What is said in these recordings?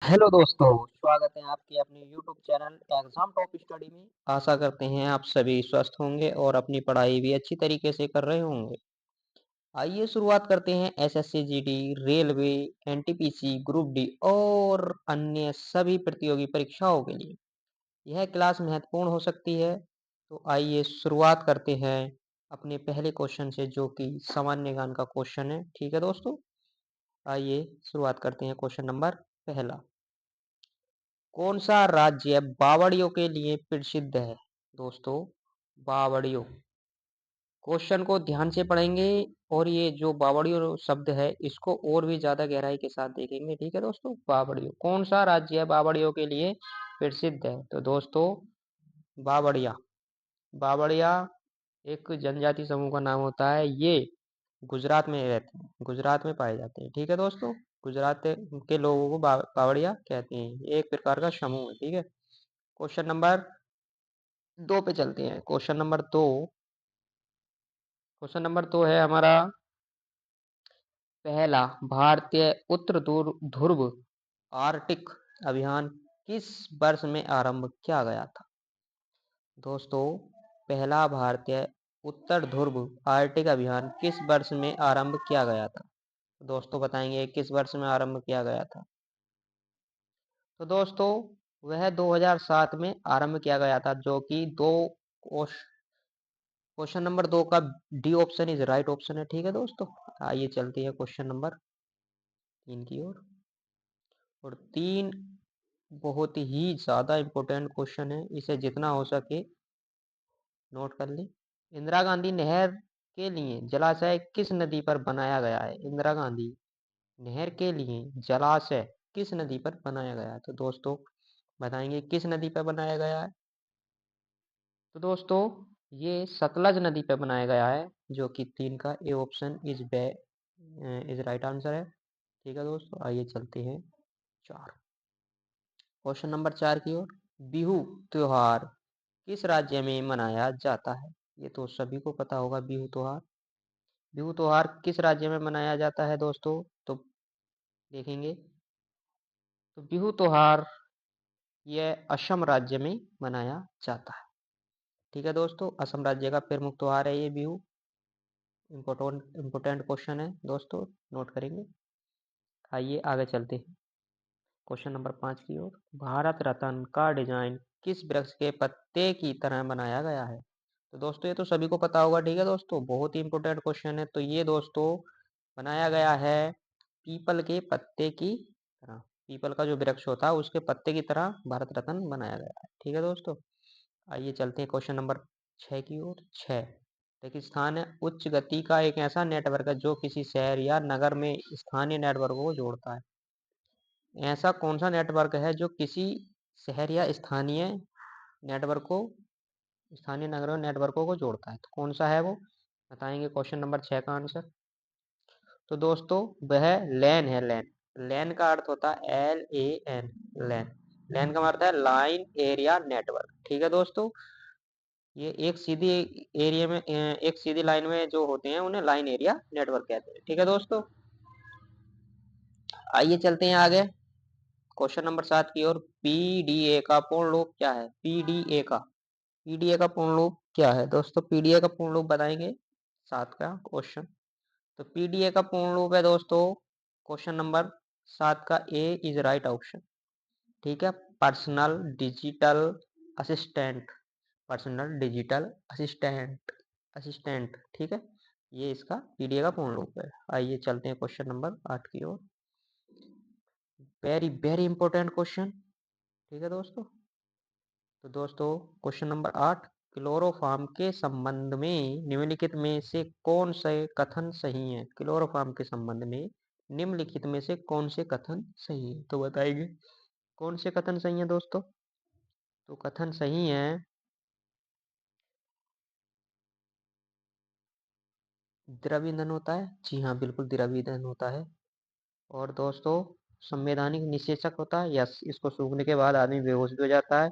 Hello दोस्तों, स्वागत है आपके अपने YouTube channel exam top study में। आशा करते हैं आप सभी स्वस्थ होंगे और अपनी पढ़ाई भी अच्छी तरीके से कर रहे होंगे। आइए शुरुआत करते हैं SSC GD, railway, NTPC, group D और अन्य सभी प्रतियोगी परीक्षाओं के लिए। यह क्लास महत्वपूर्ण हो सकती है। तो आइए शुरुआत करते हैं अपने पहले क्वेश्चन से, जो कि सामान्य ज्ञान का क्वेश्चन है। ठीक है दोस्तों, आइए शुरुआत करते हैं क्वेश्चन नंबर पहला। कौन सा राज्य बावड़ियों के लिए प्रसिद्ध है? दोस्तों, बावड़ियों, क्वेश्चन को ध्यान से पढ़ेंगे और ये जो बावड़ियों शब्द है इसको और भी ज्यादा गहराई के साथ देखेंगे। ठीक है दोस्तों, बावड़ियों, कौन सा राज्य बावड़ियों के लिए प्रसिद्ध है? तो दोस्तों, बावड़िया, बावड़िया एक जनजाति समूह का नाम होता है। ये गुजरात में रहते हैं, गुजरात में पाए जाते हैं। ठीक है दोस्तों, गुजरात के लोगों को बावड़िया कहते हैं। ये एक प्रकार का समूह है। ठीक है, क्वेश्चन नंबर दो पे चलते हैं। क्वेश्चन नंबर दो है हमारा। पहला भारतीय उत्तर ध्रुव आर्कटिक अभियान किस वर्ष में आरंभ किया गया था? दोस्तों, पहला भारतीय उत्तर ध्रुव आर्कटिक अभियान किस वर्ष में आरंभ किया गया था? दोस्तों बताएंगे किस वर्ष में आरंभ किया गया था। तो दोस्तों, वह 2007 में आरंभ किया गया था, जो कि दो क्वेश्चन नंबर दो का D option is right option है। ठीक है दोस्तों, आइए चलते हैं क्वेश्चन नंबर तीन की ओर। और तीन बहुत ही ज्यादा इंपॉर्टेंट क्वेश्चन है, इसे जितना हो सके नोट कर ले। इंदिरा गांधी नहर के लिए जलाशय किस नदी पर बनाया गया है? इंदिरा गांधी नहर के लिए जलाशय किस नदी पर बनाया गया है? तो दोस्तों बताएंगे किस नदी पर बनाया गया है। तो दोस्तों, ये सतलज नदी पे बनाया गया है, जो कि तीन का A option is right answer है। ठीक है दोस्तों, आइए चलते हैं चार, क्वेश्चन नंबर चार की ओर। बिहू त्योहार किस राज्य में मनाया जाता है? ये तो सभी को पता होगा। बिहू त्योहार किस राज्य में मनाया जाता है दोस्तों? तो देखेंगे, तो बिहू त्योहार यह असम राज्य में मनाया जाता है। ठीक है दोस्तों, असम राज्य का प्रमुख त्योहार है ये बिहू। इम्पोर्टेंट क्वेश्चन है दोस्तों, नोट करेंगे। आइए आगे चलते हैं क्वेश्चन नंबर पाँच की ओर। भारत रत्न का डिजाइन किस वृक्ष के पत्ते की तरह बनाया गया है? तो दोस्तों, ये तो सभी को पता होगा। ठीक है दोस्तों, बहुत ही इंपॉर्टेंट क्वेश्चन है। तो ये दोस्तों बनाया गया है पीपल के पत्ते की तरह। पीपल का जो वृक्ष होता है उसके पत्ते की तरह भारत रत्न बनाया गया है। ठीक है दोस्तों, आइए चलते हैं क्वेश्चन नंबर छः की ओर। छः, रेगिस्तान है उच्च गति का एक ऐसा नेटवर्क है जो किसी शहर या नगर में स्थानीय नेटवर्क को जोड़ता है। ऐसा कौन सा नेटवर्क है जो किसी शहर या नेटवर्क को स्थानीय नगरों नेटवर्कों को जोड़ता है? तो कौन सा है वो, बताएंगे क्वेश्चन नंबर छः का आंसर। तो दोस्तों, वह लैन है। लैन, लैन का अर्थ होता है LAN, लैन। लैन का अर्थ है लाइन एरिया नेटवर्क। ठीक है दोस्तों, ये एक सीधी एरिया में एक सीधी लाइन में जो होते हैं उन्हें लाइन एरिया नेटवर्क कहते हैं। ठीक है दोस्तों, आइए चलते हैं आगे क्वेश्चन नंबर सात की ओर। पीडीए का पूर्ण रूप क्या है? पीडीए का पूर्ण रूप क्या है दोस्तों? पीडीए का पूर्ण रूप बताएंगे, सात का क्वेश्चन। तो पीडीए का पूर्ण रूप है दोस्तों, क्वेश्चन नंबर सात का ए इज राइट ऑप्शन। ठीक है, personal digital assistant, personal digital assistant, assistant. ठीक है, ये इसका पीडीए का पूर्ण रूप है। आइए चलते हैं क्वेश्चन नंबर आठ की ओर। Very very important question. ठीक है दोस्तों, तो दोस्तों क्वेश्चन नंबर आठ, क्लोरोफॉर्म के संबंध में निम्नलिखित में से कौन से कथन सही है? क्लोरोफॉर्म के संबंध में निम्नलिखित में से कौन से कथन सही है? तो बताइए कौन से कथन सही है दोस्तों। तो कथन सही है, द्रव ईंधन होता है। जी हाँ, बिल्कुल द्रव ईंधन होता है। और दोस्तों, संवैधानिक निषेचक होता है। यस, इसको सूखने के बाद आदमी बेहोश भी हो जाता है।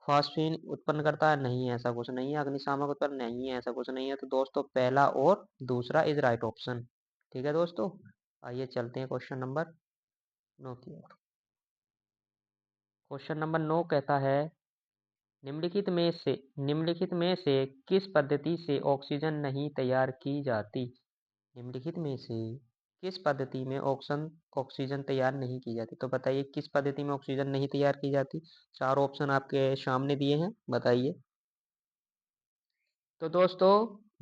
फास्फीन उत्पन्न करता है? नहीं, ऐसा कुछ नहीं है। अग्निशामक उत्पन्न? नहीं है, ऐसा कुछ नहीं है। तो दोस्तों पहला और दूसरा इज राइट ऑप्शन। ठीक है दोस्तों, आइए चलते हैं क्वेश्चन नंबर नौ की ओर। क्वेश्चन नंबर 9 कहता है निम्नलिखित में से किस पद्धति से ऑक्सीजन नहीं तैयार की जाती? निम्नलिखित में से किस पद्धति में ऑक्सीजन तैयार नहीं की जाती? तो बताइए किस पद्धति में ऑक्सीजन नहीं तैयार की जाती? 4 ऑप्शन आपके सामने दिए हैं, बताइए। तो दोस्तों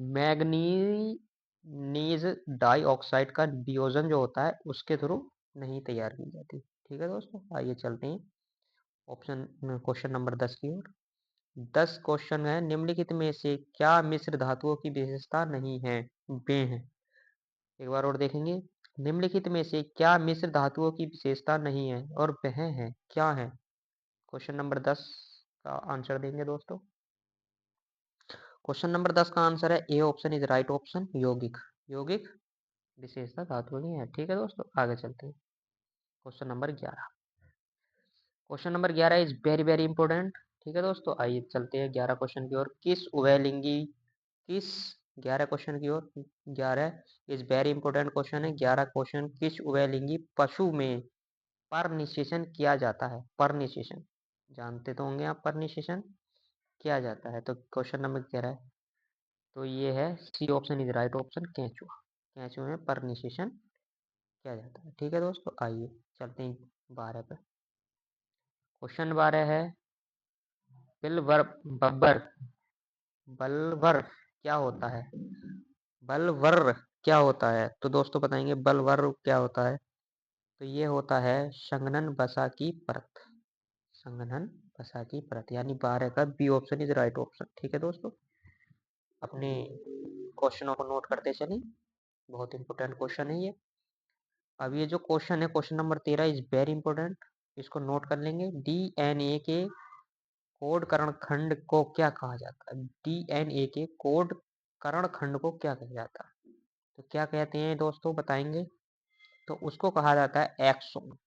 मैग्नीज डाइऑक्साइड का वियोजन जो होता है उसके थ्रू नहीं तैयार की जाती। ठीक है दोस्तों, आइए चलते हैं ऑप्शन क्वेश्चन नंबर 10 की ओर। 10 क्वेश्चन है निम्नलिखित में से क्या मिश्र धातुओं की विशेषता नहीं है? वे हैं, एक बार और देखेंगे। निम्नलिखित में से क्या मिश्र धातुओं की विशेषता नहीं है और वह है क्या है? क्वेश्चन नंबर 10 का आंसर देंगे दोस्तों। क्वेश्चन नंबर 10 का आंसर है A option is right option, यौगिक। यौगिक विशेषता धातुओं की है। ठीक है दोस्तों, आगे चलते हैं question number 11। Question number 11 is very very important. ठीक है दोस्तों, आइए चलते हैं 11 क्वेश्चन की ओर। किस 11 क्वेश्चन की ओर। 11 इज वेरी इंपॉर्टेंट क्वेश्चन है। 11 क्वेश्चन किस उभयलिंगी पशु में परनिषेचन किया जाता है? परनिषेचन जानते तो होंगे आप, परनिषेचन किया जाता है। तो क्वेश्चन नंबर 11 है, तो ये है C option is right option, केंचुआ। केंचुआ में परनिषेचन किया जाता है। ठीक है दोस्तों, आइए चलते हैं 12 पे। क्वेश्चन 12 है बिलवर बब्बर बलवर क्या होता है? बलवर क्या होता है? तो दोस्तों बताएंगे बलवर क्या होता है। तो ये होता है संघनन वसा की परत। संघनन वसा की परत, यानी 12 का B option is right option. ठीक है दोस्तों, अपने क्वेश्चनों को नोट करते चलिए, बहुत इंपॉर्टेंट क्वेश्चन है ये। अब ये जो क्वेश्चन है question number 13 is very important, इसको नोट कर लेंगे। डीएनए के कोड करण खंड को क्या कहा जाता है? डीएनए के कोड करण खंड को क्या कहा जाता है? तो क्या कहते हैं दोस्तों, बताएंगे। तो उसको कहा जाता है एक्सोन,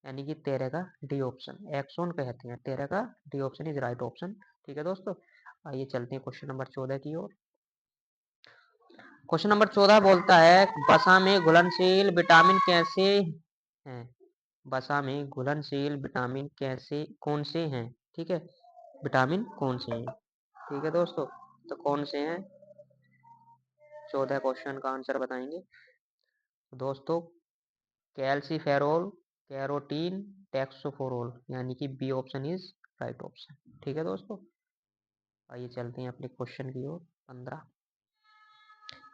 यानी कि 13 का डी ऑप्शन एक्सोन कहते हैं। 13 का D option is right option. ठीक है दोस्तों, आइए चलते हैं क्वेश्चन नंबर 14 की ओर। क्वेश्चन नंबर 14 बोलता है वसा में घुलनशील विटामिन कैसे हैं? वसा में घुलनशील विटामिन कैसे कौन से हैं? ठीक है, विटामिन कौन से हैं? ठीक है दोस्तों, तो कौन से हैं? 14 क्वेश्चन का आंसर बताएंगे दोस्तों। कैल्सीफेरोल, कैरोटीन, टैक्सोफोरोल, यानी कि B option is right option. ठीक है दोस्तों, आइए चलते हैं अपने क्वेश्चन की ओर। 15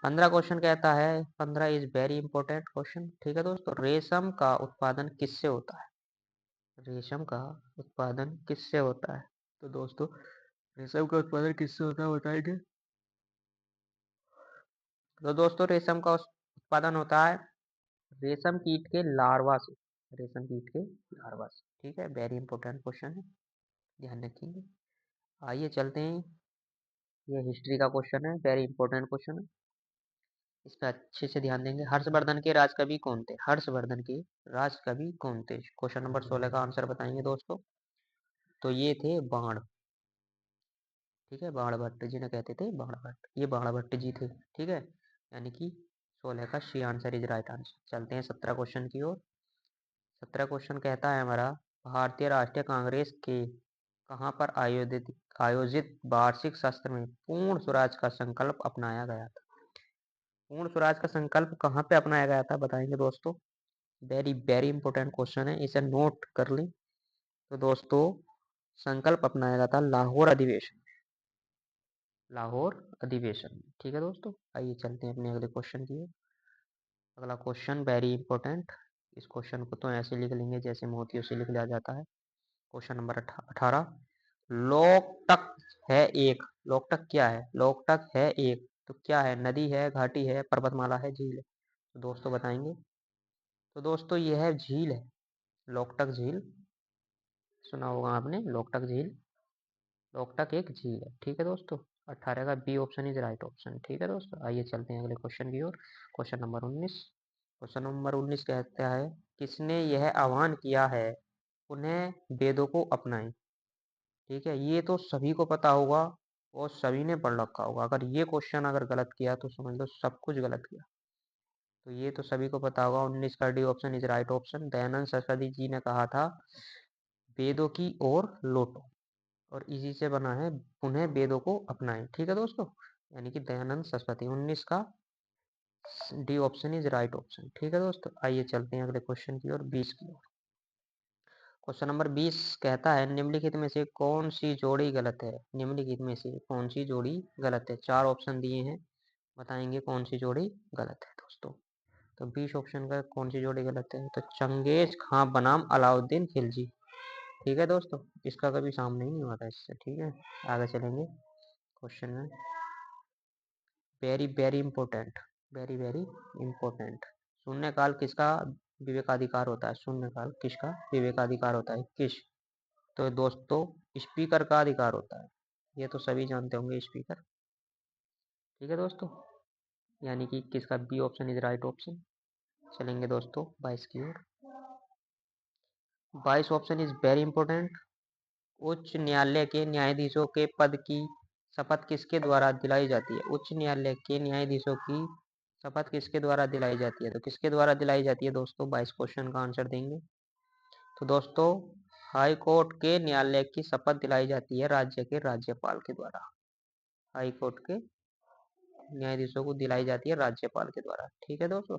15 क्वेश्चन कहता है 15 इज वेरी इंपॉर्टेंट क्वेश्चन। ठीक है दोस्तों, रेशम का उत्पादन किससे होता है? रेशम का उत्पादन किससे होता है? तो दोस्तों रेशम का उत्पादन किससे होता है बताएंगे। तो दोस्तों रेशम का उत्पादन होता है रेशम कीट के लार्वा से। रेशम कीट के लार्वा से। ठीक है, वेरी इंपॉर्टेंट क्वेश्चन है, ध्यान रखेंगे। आइए चलते हैं, ये हिस्ट्री का क्वेश्चन है, वेरी इंपॉर्टेंट क्वेश्चन है, इस पर अच्छे से ध्यान देंगे। हर्षवर्धन के राजकवि कौन थे? हर्षवर्धन के राजकवि कौन थे? क्वेश्चन नंबर 16 का आंसर बताएंगे दोस्तों। तो ये थे बाण। ठीक है, बाणभट्ट जी ने कहते थे, बाणभट्ट, ये बाणभट्ट जी थे। ठीक है, यानी कि 16 का C answer is right answer. चलते हैं 17 क्वेश्चन की ओर। 17 क्वेश्चन कहता है हमारा भारतीय राष्ट्रीय कांग्रेस के कहाँ पर आयोजित वार्षिक सत्र में पूर्ण स्वराज का संकल्प अपनाया गया था? पूर्ण स्वराज का संकल्प कहाँ पे अपनाया गया था बताएंगे दोस्तों। वेरी वेरी इंपॉर्टेंट क्वेश्चन है, इसे नोट कर लें। तो दोस्तों संकल्प अपनाया गया था लाहौर अधिवेशन। लाहौर अधिवेशन। ठीक है दोस्तों, आइए चलते हैं अपने अगले क्वेश्चन की ओर। अगला क्वेश्चन वेरी इंपॉर्टेंट, इस क्वेश्चन को तो ऐसे लिख लेंगे जैसे मोतियों से लिख लिया जाता है। क्वेश्चन नंबर 18 लोकटक है एक। लोकटक क्या है? लोकटक है एक, तो क्या है? नदी है, घाटी है, पर्वतमाला है, झील है? तो दोस्तों बताएंगे। तो दोस्तों यह है झील है, लोकटक झील, सुना होगा आपने लोकटक झील। लोकटक एक झील है। ठीक है दोस्तों, 18 का B option is right option. ठीक है दोस्तों, आइए चलते हैं अगले क्वेश्चन की ओर। Question number 19। क्वेश्चन नंबर 19 कहता है किसने यह आह्वान किया है उन्हें वेदों को अपनाएं? ठीक है, ये तो सभी को पता होगा और सभी ने पढ़ रखा होगा। अगर ये क्वेश्चन अगर गलत किया तो समझ लो सब कुछ गलत किया। तो ये तो सभी को पता होगा, 19 का D option is right option. Dayanand Saraswati ji ने कहा था वेदों की ओर लौटो, और इसी से बना है पुनः वेदों को अपनाएं। ठीक है दोस्तों, यानी कि दयानंद सरस्वती। 19 का D option is right option. ठीक है दोस्तों, आइए चलते हैं अगले क्वेश्चन की ओर, 20 की ओर। क्वेश्चन नंबर 20 कहता है निम्नलिखित में से कौन सी जोड़ी गलत है। निम्नलिखित में से कौन सी जोड़ी गलत है। 4 ऑप्शन दिए हैं, बताएंगे कौन सी जोड़ी गलत है दोस्तों। तो 20 ऑप्शन का कौन सी जोड़ी गलत है, तो चंगेज खां बनाम अलाउद्दीन खिलजी। ठीक है दोस्तों, इसका कभी सामने ही नहीं हुआ था इससे। ठीक है, आगे चलेंगे क्वेश्चन में। Very very important, very very important. शून्यकाल किसका विवेकाधिकार होता है। शून्यकाल किसका विवेकाधिकार होता है, किस। तो दोस्तों स्पीकर का अधिकार होता है, ये तो सभी जानते होंगे, स्पीकर। ठीक है दोस्तों, यानी कि किसका B option is right option. चलेंगे दोस्तों 22 की ओर। 22 ऑप्शन इज वेरी इंपॉर्टेंट। उच्च न्यायालय के न्यायाधीशों के पद की शपथ किसके द्वारा दिलाई जाती है। उच्च न्यायालय के न्यायाधीशों की शपथ किसके द्वारा दिलाई जाती है, तो किसके द्वारा दिलाई जाती है दोस्तों। 22 क्वेश्चन का आंसर देंगे। तो दोस्तों हाई कोर्ट के न्यायालय की शपथ दिलाई जाती है राज्य के राज्यपाल के द्वारा। हाई कोर्ट के न्यायाधीशों को दिलाई जाती है राज्यपाल के द्वारा। ठीक है दोस्तों,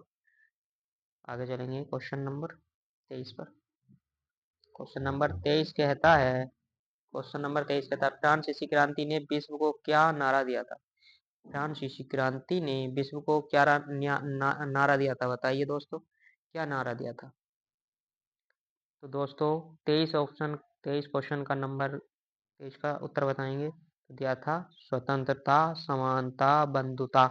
आगे चलेंगे क्वेश्चन नंबर 23 पर। क्वेश्चन नंबर 23 कहता है, क्वेश्चन नंबर 23 कहता है फ्रांसीसी क्रांति ने विश्व को क्या नारा दिया था। फ्रांसीसी क्रांति ने विश्व को क्या नारा दिया था, बताइए दोस्तों, क्या नारा दिया था। तो दोस्तों 23 क्वेश्चन का नंबर 23 का उत्तर बताएंगे, तो दिया था स्वतंत्रता समानता बंधुता,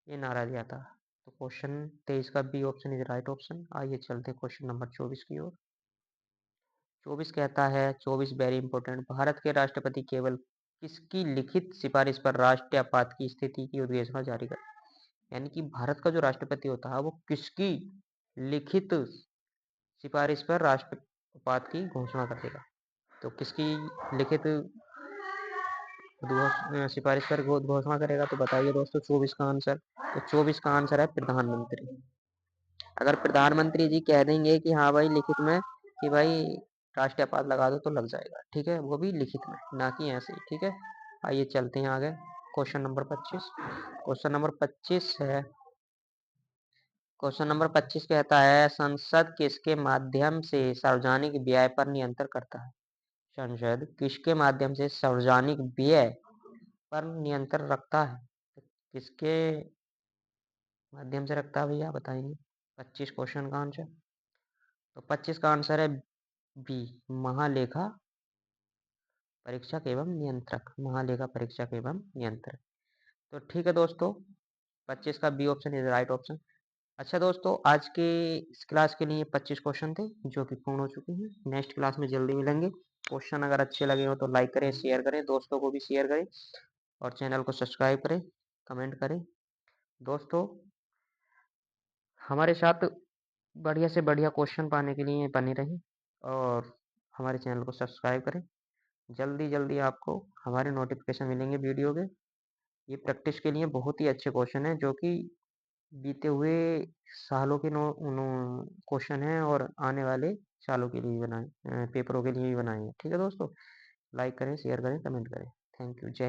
ये नारा दिया था। तो क्वेश्चन 23 का B option is right option. आइए चलते हैं क्वेश्चन नंबर 24 की ओर। 24 कहता है, 24 वेरी इंपॉर्टेंट, भारत के राष्ट्रपति केवल किसकी लिखित सिफारिश पर राष्ट्रीय आपात की स्थिति की उद्घोषणा जारी कर। यानी कि भारत का जो राष्ट्रपति होता है वो किसकी लिखित सिफारिश पर राष्ट्रपात की घोषणा करेगा। तो किसकी लिखित सिफारिश पर घोषणा करेगा, तो बताइए दोस्तों 24 का आंसर। तो 24 का आंसर है प्रधानमंत्री। अगर प्रधानमंत्री जी कह देंगे कि हाँ भाई लिखित में कि भाई राष्ट्रीय आपात लगा दो, तो लग जाएगा। ठीक है, वो भी लिखित में, ना कि ऐसे ही। ठीक है, आइए चलते हैं आगे क्वेश्चन नंबर 25। क्वेश्चन नंबर 25 है, क्वेश्चन नंबर 25 कहता है संसद किसके माध्यम से सार्वजनिक व्यय पर नियंत्रण करता है। संसद किसके माध्यम से सार्वजनिक व्यय पर नियंत्रण रखता है, किसके माध्यम से रखता है भैया, बताएंगे 25 क्वेश्चन का आंसर। तो 25 का आंसर है बी, महालेखा परीक्षक एवं नियंत्रक। महालेखा परीक्षक एवं नियंत्रक। तो ठीक है दोस्तों, 25 का B option is right option. अच्छा दोस्तों, आज के इस क्लास के लिए 25 क्वेश्चन थे जो कि पूर्ण हो चुके हैं। नेक्स्ट क्लास में जल्दी मिलेंगे। क्वेश्चन अगर अच्छे लगे हो तो लाइक करें, शेयर करें, दोस्तों को भी शेयर करें, और चैनल को सब्सक्राइब करें, कमेंट करें। दोस्तों हमारे साथ बढ़िया से बढ़िया क्वेश्चन पाने के लिए बने रहें, और हमारे चैनल को सब्सक्राइब करें। जल्दी जल्दी आपको हमारे नोटिफिकेशन मिलेंगे वीडियो के। ये प्रैक्टिस के लिए बहुत ही अच्छे क्वेश्चन हैं, जो कि बीते हुए सालों के क्वेश्चन हैं, और आने वाले सालों के लिए बनाए, पेपरों के लिए भी बनाए हैं। ठीक है दोस्तों, लाइक करें, शेयर करें, कमेंट करें। थैंक यू, जय